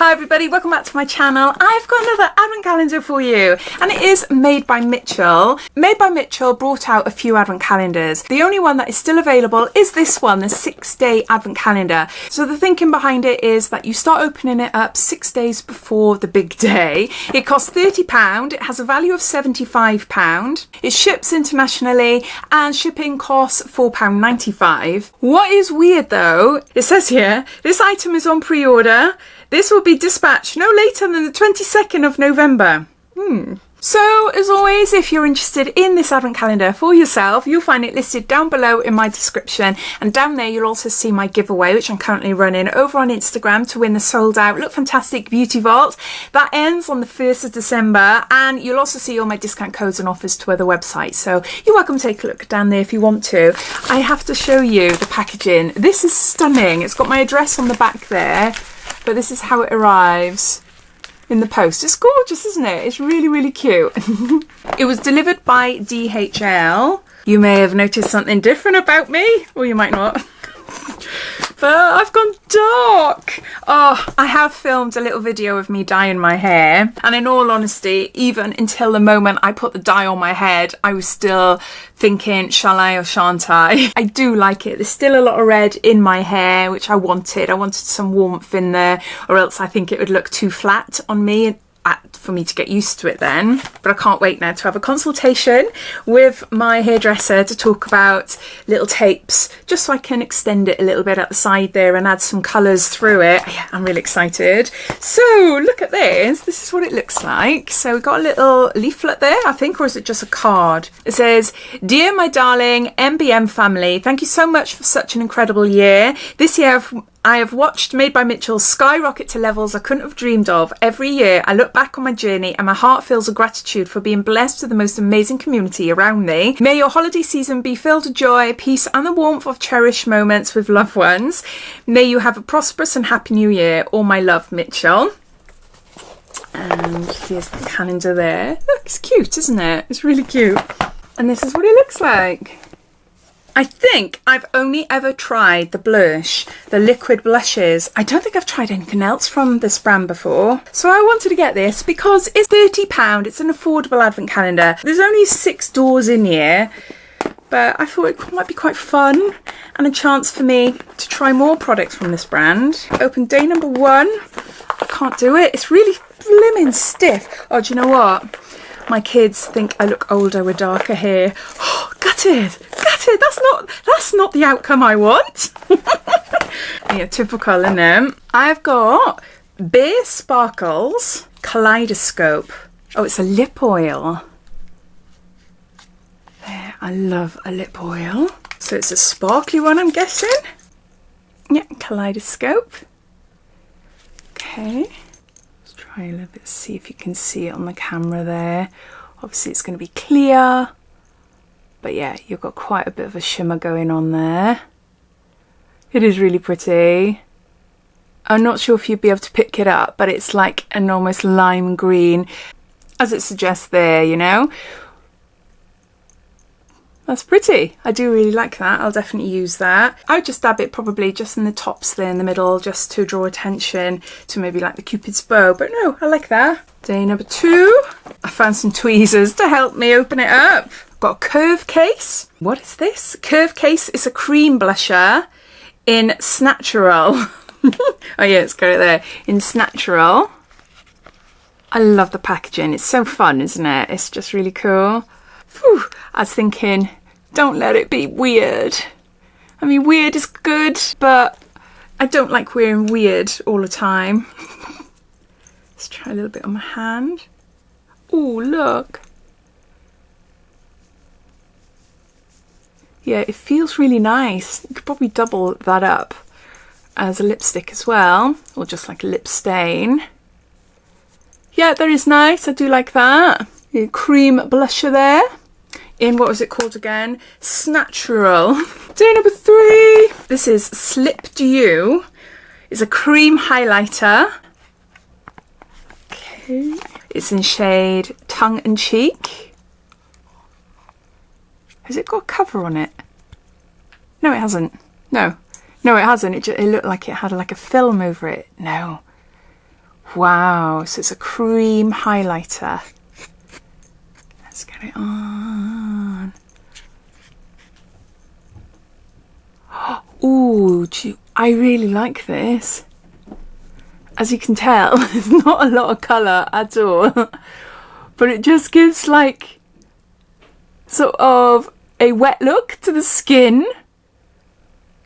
Hi everybody, welcome back to my channel. I've got another advent calendar for you and it is Made by Mitchell. Made by Mitchell brought out a few advent calendars. The only one that is still available is this one, the 6-day advent calendar. So the thinking behind it is that you start opening it up 6 days before the big day. It costs £30, it has a value of £75. It ships internationally and shipping costs £4.95. What is weird though, it says here, this item is on pre-order. This will be dispatched no later than the 22nd of November. So, as always, if you're interested in this advent calendar for yourself, you'll find it listed down below in my description. And down there, you'll also see my giveaway, which I'm currently running over on Instagram to win the sold out Lookfantastic Beauty Vault. That ends on the 1st of December. And you'll also see all my discount codes and offers to other websites. So, you're welcome to take a look down there if you want to. I have to show you the packaging. This is stunning. It's got my address on the back there. But this is how it arrives in the post. It's gorgeous, isn't it? It's really, really cute. It was delivered by DHL. You may have noticed something different about me, or you might not. But I've gone dark. Oh, I have filmed a little video of me dyeing my hair. And in all honesty, even until the moment I put the dye on my head, I was still thinking, shall I or shan't I? I do like it. There's still a lot of red in my hair, which I wanted. I wanted some warmth in there, or else I think it would look too flat on me for me to get used to it then. But I can't wait now to have a consultation with my hairdresser to talk about little tapes, just so I can extend it a little bit at the side there and add some colours through it. Yeah, I'm really excited. So look at this. This is what it looks like. So we've got a little leaflet there, I think, or is it just a card? It says, "Dear my darling MBM family, thank you so much for such an incredible year. This year I have watched Made by Mitchell skyrocket to levels I couldn't have dreamed of. Every year I look back on my journey and my heart fills with gratitude for being blessed with the most amazing community around me. May your holiday season be filled with joy, peace and the warmth of cherished moments with loved ones. May you have a prosperous and happy new year. All my love, Mitchell." And here's the calendar there. Look, it's cute, isn't it? It's really cute. And this is what it looks like. I think I've only ever tried the blush, the liquid blushes. I don't think I've tried anything else from this brand before. So I wanted to get this because it's £30. It's an affordable advent calendar. There's only 6 doors in here, but I thought it might be quite fun and a chance for me to try more products from this brand. Open day number 1. I can't do it. It's really blimmin' stiff. Oh, do you know what? My kids think I look older with darker hair. Oh, gutted. That's not the outcome I want. Yeah, typical, isn't it? I've got Bare Sparkles Kaleidoscope. Oh, it's a lip oil. There, I love a lip oil. So it's a sparkly one, I'm guessing. Yeah, Kaleidoscope. Okay. Let's try a little bit, see if you can see it on the camera there. Obviously it's going to be clear. But yeah, you've got quite a bit of a shimmer going on there. It is really pretty. I'm not sure if you'd be able to pick it up, but it's like an almost lime green, as it suggests there, you know. That's pretty. I do really like that. I'll definitely use that. I would just dab it probably just in the tops there in the middle, just to draw attention to maybe like the Cupid's bow. But no, I like that. Day number 2. I found some tweezers to help me open it up. Got a Curve Case. What is this? Curve Case is a cream blusher in Snatural. Oh yeah, it's got it there. In Snatural. I love the packaging. It's so fun, isn't it? It's just really cool. Whew. I was thinking, don't let it be weird. I mean, weird is good, but I don't like wearing weird all the time. Let's try a little bit on my hand. Oh, look. Yeah, it feels really nice. You could probably double that up as a lipstick as well, or just like a lip stain. Yeah, that is nice. I do like that. A cream blusher there. In, what was it called again? Snatural. Day number 3. This is Slip Dew. It's a cream highlighter. Okay. It's in shade Tongue and Cheek. Has it got a cover on it? No, it hasn't. No, it hasn't. It looked like it had like a film over it. No. Wow, so it's a cream highlighter. Let's get it on. Ooh, I really like this. As you can tell, there's not a lot of colour at all, but it just gives like sort of a wet look to the skin.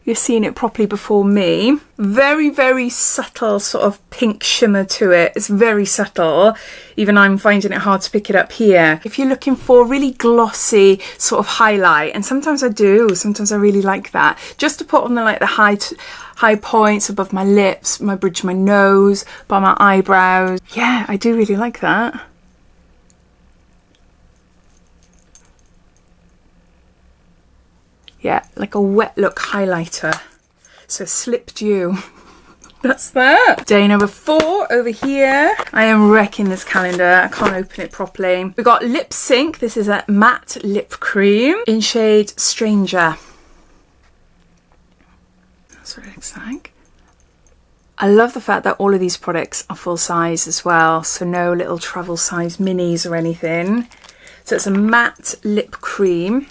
You're seeing it properly before me. Very, very subtle sort of pink shimmer to it. It's very subtle. Even I'm finding it hard to pick it up here. If you're looking for really glossy sort of highlight, and sometimes I do, sometimes I really like that, just to put on the like the high points above my lips, my bridge of my nose, by my eyebrows. Yeah, I do really like that. Yeah, like a wet look highlighter. So Slip Dew. That's that. Day number 4 over here. I am wrecking this calendar. I can't open it properly. We got Lip Sync. This is a matte lip cream in shade Stranger. That's what it looks like. I love the fact that all of these products are full size as well. So no little travel size minis or anything. So it's a matte lip cream.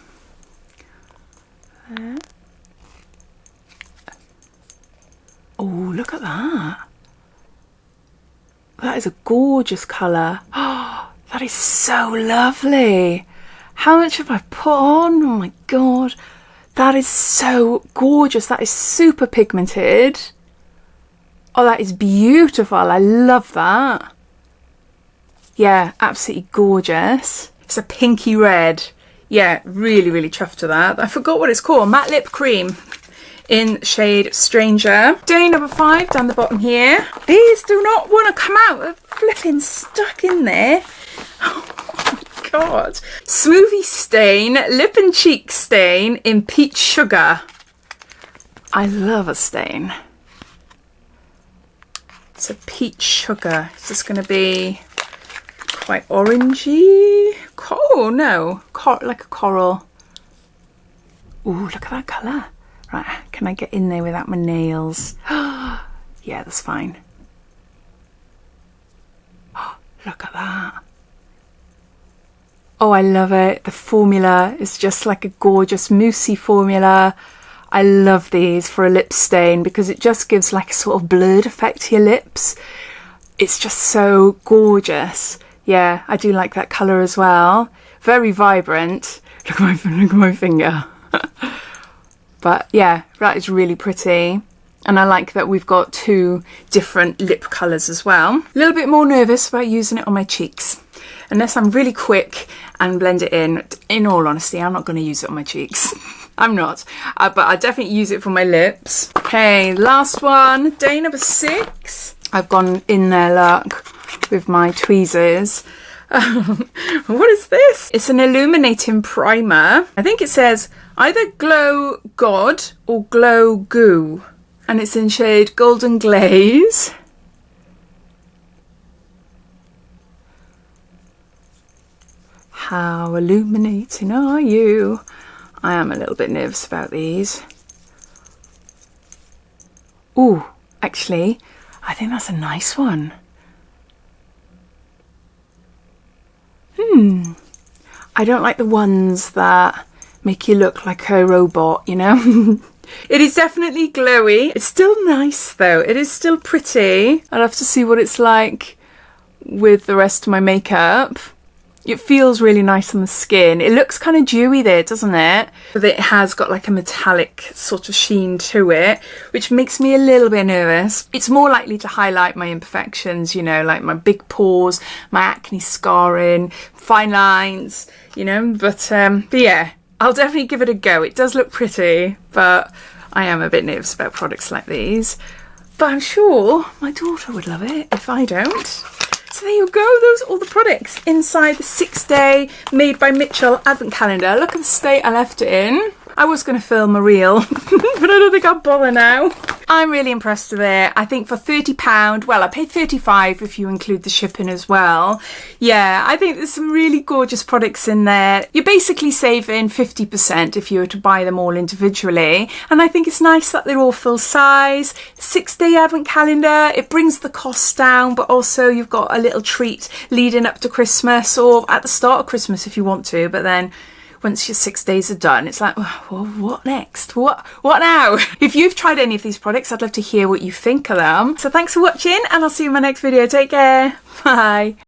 Oh, look at that. That is a gorgeous colour. Oh, that is so lovely. How much have I put on? Oh my god. That is so gorgeous. That is super pigmented. Oh, that is beautiful. I love that. Yeah, absolutely gorgeous. It's a pinky red. Yeah, really, really chuffed to that. I forgot what it's called. Matte lip cream in shade Stranger. Day number 5 down the bottom here. These do not want to come out. They're flipping stuck in there. Oh my god. Smoothie Stain Lip and Cheek Stain in Peach Sugar. I love a stain. It's a peach sugar. Is this going to be quite orangey? Oh no, like a coral. Ooh, look at that colour. Right, can I get in there without my nails? Yeah, that's fine. Oh, look at that. Oh, I love it. The formula is just like a gorgeous moussey formula. I love these for a lip stain because it just gives like a sort of blurred effect to your lips. It's just so gorgeous. Yeah, I do like that colour as well. Very vibrant. Look at my finger. But yeah, that is really pretty. And I like that we've got 2 different lip colours as well. A little bit more nervous about using it on my cheeks. Unless I'm really quick and blend it in. In all honesty, I'm not going to use it on my cheeks. I'm not. But I definitely use it for my lips. Okay, last one. Day number 6. I've gone in there, look, with my tweezers. What is this? It's an illuminating primer. I think it says either Glow God or Glow Goo. And it's in shade Golden Glaze. How illuminating are you? I am a little bit nervous about these. Ooh, actually, I think that's a nice one. I don't like the ones that make you look like a robot, you know? It is definitely glowy. It's still nice though. It is still pretty. I'll have to see what it's like with the rest of my makeup. It feels really nice on the skin. It looks kind of dewy there, doesn't it? But it has got like a metallic sort of sheen to it, which makes me a little bit nervous. It's more likely to highlight my imperfections, you know, like my big pores, my acne scarring, fine lines, you know, but yeah, I'll definitely give it a go. It does look pretty, but I am a bit nervous about products like these. But I'm sure my daughter would love it if I don't. So there you go, those are all the products inside the 6-day Made by Mitchell advent calendar. Look at the state I left it in. I was going to film a reel, but I don't think I'll bother now. I'm really impressed with it. I think for £30, well, I paid £35 if you include the shipping as well. Yeah, I think there's some really gorgeous products in there. You're basically saving 50% if you were to buy them all individually. And I think it's nice that they're all full size. 6-day advent calendar. It brings the cost down, but also you've got a little treat leading up to Christmas or at the start of Christmas if you want to. But then once your 6 days are done, it's like, well, what next? What now? If you've tried any of these products, I'd love to hear what you think of them. So thanks for watching, and I'll see you in my next video. Take care. Bye.